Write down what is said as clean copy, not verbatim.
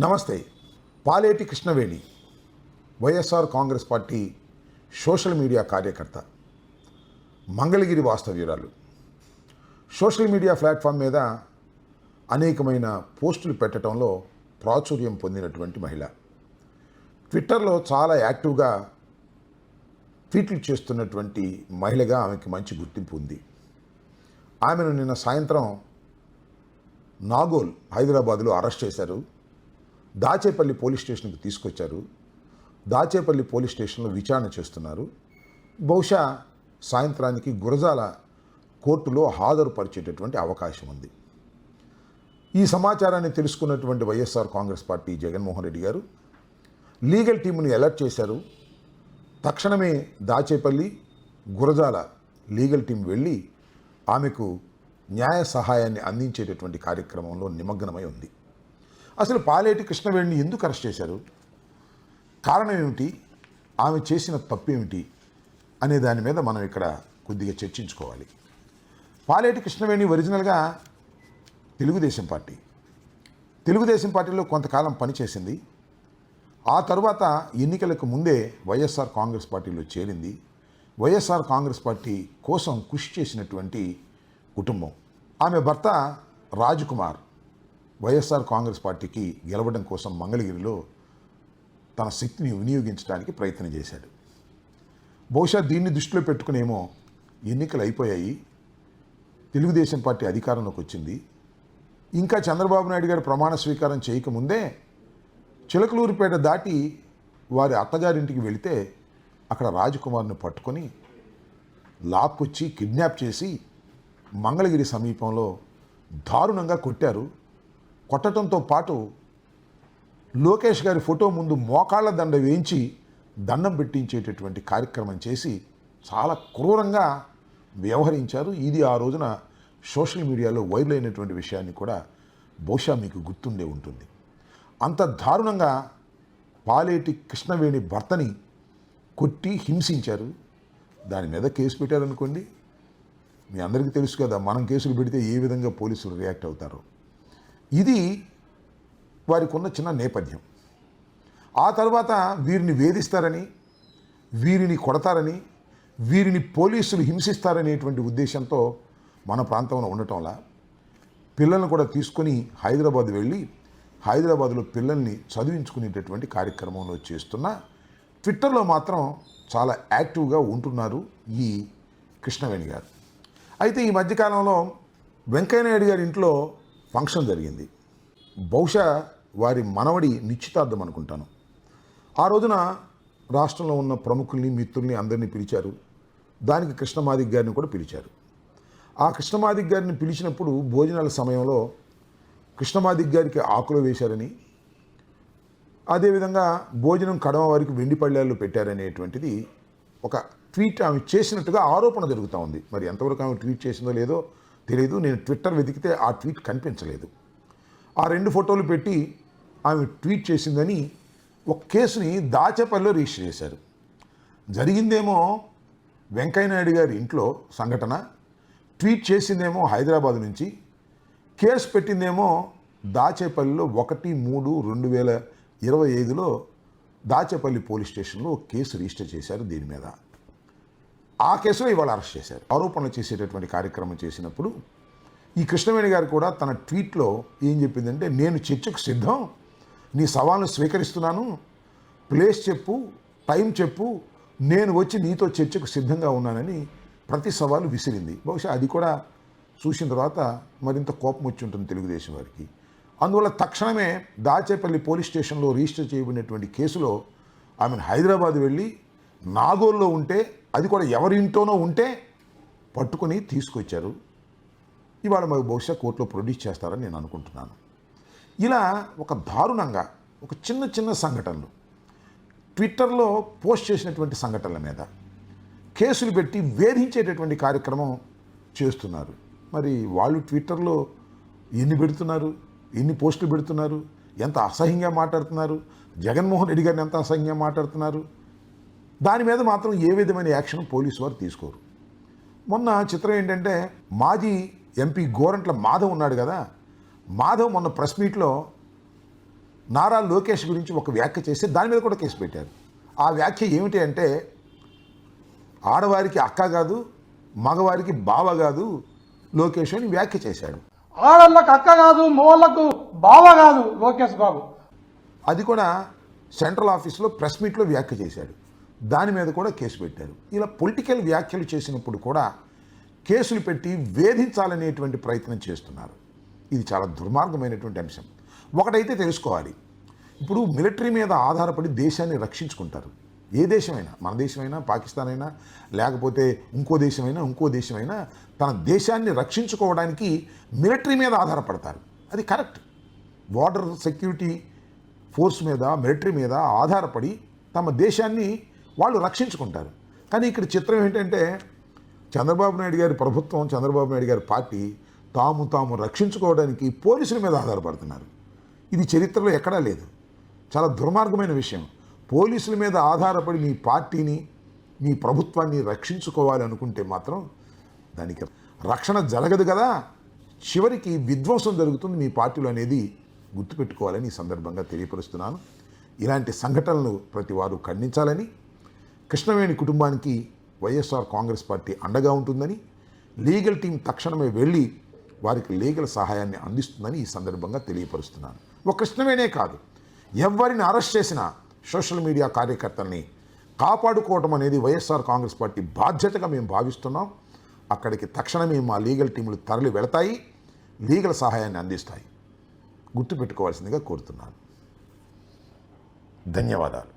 నమస్తే. Paleti Krishnaveni YSR Congress party social media కార్యకర్త, Mangalagiri వాస్తవ్యురాలు. Social media platform మీద అనేకమైన పోస్టులు పెట్టడంలో ప్రాచుర్యం పొందినటువంటి మహిళ. ట్విట్టర్లో చాలా యాక్టివ్గా ట్వీట్లు చేస్తున్నటువంటి మహిళగా ఆమెకి మంచి గుర్తింపు ఉంది. ఆమెను నిన్న సాయంత్రం నాగోల్, హైదరాబాద్లో అరెస్ట్ చేశారు. దాచేపల్లి పోలీస్ స్టేషన్కి తీసుకొచ్చారు. దాచేపల్లి పోలీస్ స్టేషన్లో విచారణ చేస్తున్నారు. బహుశా సాయంత్రానికి గురజాల కోర్టులో హాజరుపరిచేటటువంటి అవకాశం ఉంది. ఈ సమాచారాన్ని తెలుసుకున్నటువంటి వైఎస్ఆర్ కాంగ్రెస్ పార్టీ జగన్మోహన్ రెడ్డి గారు లీగల్ టీముని అలర్ట్ చేశారు. తక్షణమే దాచేపల్లి, గురజాల లీగల్ టీం వెళ్ళి ఆమెకు న్యాయ సహాయాన్ని అందించేటటువంటి కార్యక్రమంలో నిమగ్నమై ఉంది. అసలు పాలేటి కృష్ణవేణిని ఎందుకు అరెస్ట్ చేశారు, కారణం ఏమిటి, ఆమె చేసిన తప్పేమిటి అనే దాని మీద మనం ఇక్కడ కొద్దిగా చర్చించుకోవాలి. పాలేటి కృష్ణవేణి ఒరిజినల్గా తెలుగుదేశం పార్టీలో కొంతకాలం పనిచేసింది. ఆ తరువాత ఎన్నికలకు ముందే వైఎస్ఆర్ కాంగ్రెస్ పార్టీలో చేరింది. వైఎస్ఆర్ కాంగ్రెస్ పార్టీ కోసం కృషి చేసినటువంటి కుటుంబం. ఆమె భర్త రాజ్కుమార్ వైఎస్ఆర్ కాంగ్రెస్ పార్టీకి గెలవడం కోసం మంగళగిరిలో తన శక్తిని వినియోగించడానికి ప్రయత్నం చేశాడు. బహుశా దీన్ని దృష్టిలో పెట్టుకునేమో ఎన్నికలు అయిపోయాయి, తెలుగుదేశం పార్టీ అధికారంలోకి వచ్చింది. ఇంకా చంద్రబాబు నాయుడు గారు ప్రమాణ స్వీకారం చేయకముందే చిలకలూరిపేట దాటి వారి అత్తగారింటికి వెళితే అక్కడ రాజ్కుమార్ని పట్టుకొని లాక్కొచ్చి కిడ్నాప్ చేసి మంగళగిరి సమీపంలో దారుణంగా కొట్టారు. కొట్టడంతో పాటు లోకేష్ గారి ఫోటో ముందు మోకాళ్ళ దండ వేయించి దండం పెట్టించేటటువంటి కార్యక్రమం చేసి చాలా క్రూరంగా వ్యవహరించారు. ఇది ఆ రోజున సోషల్ మీడియాలో వైరల్ అయినటువంటి విషయాన్ని కూడా బహుశా మీకు గుర్తుండే ఉంటుంది. అంత దారుణంగా పాలేటి కృష్ణవేణి భర్తని కొట్టి హింసించారు. దాని మీద కేసు పెట్టారనుకోండి, మీ అందరికీ తెలుసు కదా మనం కేసులు పెడితే ఏ విధంగా పోలీసులు రియాక్ట్ అవుతారో. ఇది వారికి ఉన్న చిన్న నేపథ్యం. ఆ తర్వాత వీరిని వేధిస్తారని, వీరిని కొడతారని, వీరిని పోలీసులు హింసిస్తారనేటువంటి ఉద్దేశంతో మన ప్రాంతంలో ఉండటంలా పిల్లల్ని కూడా తీసుకొని హైదరాబాద్ వెళ్ళి హైదరాబాద్లో పిల్లల్ని చదివించుకునేటటువంటి కార్యక్రమంలో చేస్తున్న ట్విట్టర్లో మాత్రం చాలా యాక్టివ్గా ఉంటున్నారు ఈ కృష్ణవేణి గారు. అయితే ఈ మధ్యకాలంలో వెంకయ్యనాయుడు గారి ఇంట్లో ఫంక్షన్ జరిగింది. బహుశా వారి మనవడి నిశ్చితార్థం అనుకుంటాను. ఆ రోజున రాష్ట్రంలో ఉన్న ప్రముఖుల్ని, మిత్రుల్ని అందరినీ పిలిచారు. దానికి కృష్ణమాదిక్ గారిని కూడా పిలిచారు. ఆ కృష్ణమాదిక్ గారిని పిలిచినప్పుడు భోజనాల సమయంలో కృష్ణమాదిక్ గారికి ఆకులు వేశారని, అదేవిధంగా భోజనం కడమ వారికి వెండి పళ్ళాల్లో పెట్టారనేటువంటిది ఒక ట్వీట్ ఆమె చేసినట్టుగా ఆరోపణ జరుగుతూ ఉంది. మరి ఎంతవరకు ఆమె ట్వీట్ చేసిందో లేదో తెలియదు. నేను ట్విట్టర్ వెతికితే ఆ ట్వీట్ కనిపించలేదు. ఆ 2 ఫోటోలు పెట్టి ఆమె ట్వీట్ చేసిందని ఒక కేసుని దాచేపల్లిలో రిజిస్టర్ చేశారు. జరిగిందేమో వెంకయ్యనాయుడు గారి ఇంట్లో సంఘటన, ట్వీట్ చేసిందేమో హైదరాబాద్ నుంచి, కేసు పెట్టిందేమో దాచేపల్లిలో 1/3/2025లో దాచేపల్లి పోలీస్ స్టేషన్లో కేసు రిజిస్టర్ చేశారు. దీని మీద ఆ కేసులో ఇవాళ అరెస్ట్ చేశారు. ఆరోపణలు చేసేటటువంటి కార్యక్రమం చేసినప్పుడు ఈ కృష్ణవేణి గారు కూడా తన ట్వీట్లో ఏం చెప్పిందంటే, నేను చర్చకు సిద్ధం, నీ సవాల్ను స్వీకరిస్తున్నాను, ప్లేస్ చెప్పు, టైం చెప్పు, నేను వచ్చి నీతో చర్చకు సిద్ధంగా ఉన్నానని ప్రతి సవాలు విసిరింది. బహుశా అది కూడా చూసిన తర్వాత మరింత కోపం వచ్చి ఉంటుంది తెలుగుదేశం వారికి. అందువల్ల తక్షణమే దాచేపల్లి పోలీస్ స్టేషన్లో రిజిస్టర్ చేయబడినటువంటి కేసులో ఆమెను హైదరాబాద్ వెళ్ళి నాగోల్లో ఉంటే, అది కూడా ఎవరింటోనో ఉంటే పట్టుకొని తీసుకొచ్చారు. ఇవాళ మాకు బహుశా కోర్టులో ప్రొడ్యూస్ చేస్తారని నేను అనుకుంటున్నాను. ఇలా ఒక దారుణంగా ఒక చిన్న చిన్న సంఘటనలు ట్విట్టర్లో పోస్ట్ చేసినటువంటి సంఘటనల మీద కేసులు పెట్టి వేధించేటటువంటి కార్యక్రమం చేస్తున్నారు. మరి వాళ్ళు ట్విట్టర్లో ఎన్ని పెడుతున్నారు, ఎన్ని పోస్టులు పెడుతున్నారు, ఎంత అసహ్యంగా మాట్లాడుతున్నారు, జగన్మోహన్ రెడ్డి గారిని ఎంత అసహ్యంగా మాట్లాడుతున్నారు, దాని మీద మాత్రం ఏ విధమైన యాక్షన్ పోలీసు వారు తీసుకోరు. మొన్న చిత్రం ఏంటంటే, మాజీ ఎంపీ గోరంట్ల మాధవ్ ఉన్నాడు కదా, మాధవ్ మొన్న ప్రెస్ మీట్లో నారా లోకేష్ గురించి ఒక వ్యాఖ్య చేసి దాని మీద కూడా కేసు పెట్టారు. ఆ వ్యాఖ్య ఏమిటి అంటే, ఆడవారికి అక్క కాదు, మగవారికి బావ కాదు లోకేష్ అని వ్యాఖ్య చేశాడు. ఆడళ్ళకు అక్క కాదు, మోళ్ళకు బావ కాదు లోకేష్ బాబు. అది కూడా సెంట్రల్ ఆఫీస్లో ప్రెస్ మీట్లో వ్యాఖ్య చేశాడు. దాని మీద కూడా కేసు పెట్టారు. ఇలా పొలిటికల్ వ్యాఖ్యలు చేసినప్పుడు కూడా కేసులు పెట్టి వేధించాలనేటువంటి ప్రయత్నం చేస్తున్నారు. ఇది చాలా దుర్మార్గమైనటువంటి అంశం. ఒకటైతే తెలుసుకోవాలి, ఇప్పుడు మిలిటరీ మీద ఆధారపడి దేశాన్ని రక్షించుకుంటారు. ఏ దేశమైనా, మన దేశమైనా, పాకిస్తాన్ అయినా, లేకపోతే ఇంకో దేశమైనా తన దేశాన్ని రక్షించుకోవడానికి మిలిటరీ మీద ఆధారపడతారు. అది కరెక్ట్. బార్డర్ సెక్యూరిటీ ఫోర్స్ మీద, మిలిటరీ మీద ఆధారపడి తమ దేశాన్ని వాళ్ళు రక్షించుకుంటారు. కానీ ఇక్కడ చిత్రం ఏంటంటే, చంద్రబాబు నాయుడు గారి ప్రభుత్వం, చంద్రబాబు నాయుడు గారి పార్టీ తాము రక్షించుకోవడానికి పోలీసుల మీద ఆధారపడుతున్నారు. ఇది చరిత్రలో ఎక్కడా లేదు. చాలా దుర్మార్గమైన విషయం. పోలీసుల మీద ఆధారపడి మీ పార్టీని, మీ ప్రభుత్వాన్ని రక్షించుకోవాలి అనుకుంటే మాత్రం దానికి రక్షణ జరగదు కదా, చివరికి విధ్వంసం జరుగుతుంది మీ పార్టీలో అనేది గుర్తుపెట్టుకోవాలని ఈ సందర్భంగా తెలియపరుస్తున్నాను. ఇలాంటి సంఘటనలు ప్రతి వారు ఖండించాలని, కృష్ణవేణి కుటుంబానికి వైఎస్ఆర్ కాంగ్రెస్ పార్టీ అండగా ఉంటుందని, లీగల్ టీం తక్షణమే వెళ్ళి వారికి లీగల్ సహాయాన్ని అందిస్తుందని ఈ సందర్భంగా తెలియపరుస్తున్నాను. ఒక కృష్ణవేణే కాదు, ఎవరిని అరెస్ట్ చేసినా సోషల్ మీడియా కార్యకర్తల్ని కాపాడుకోవడం అనేది వైఎస్ఆర్ కాంగ్రెస్ పార్టీ బాధ్యతగా మేము భావిస్తున్నాం. అక్కడికి తక్షణమే మా లీగల్ టీములు తరలి వెళతాయి, లీగల్ సహాయాన్ని అందిస్తాయి. గుర్తుపెట్టుకోవాల్సిందిగా కోరుతున్నాను. ధన్యవాదాలు.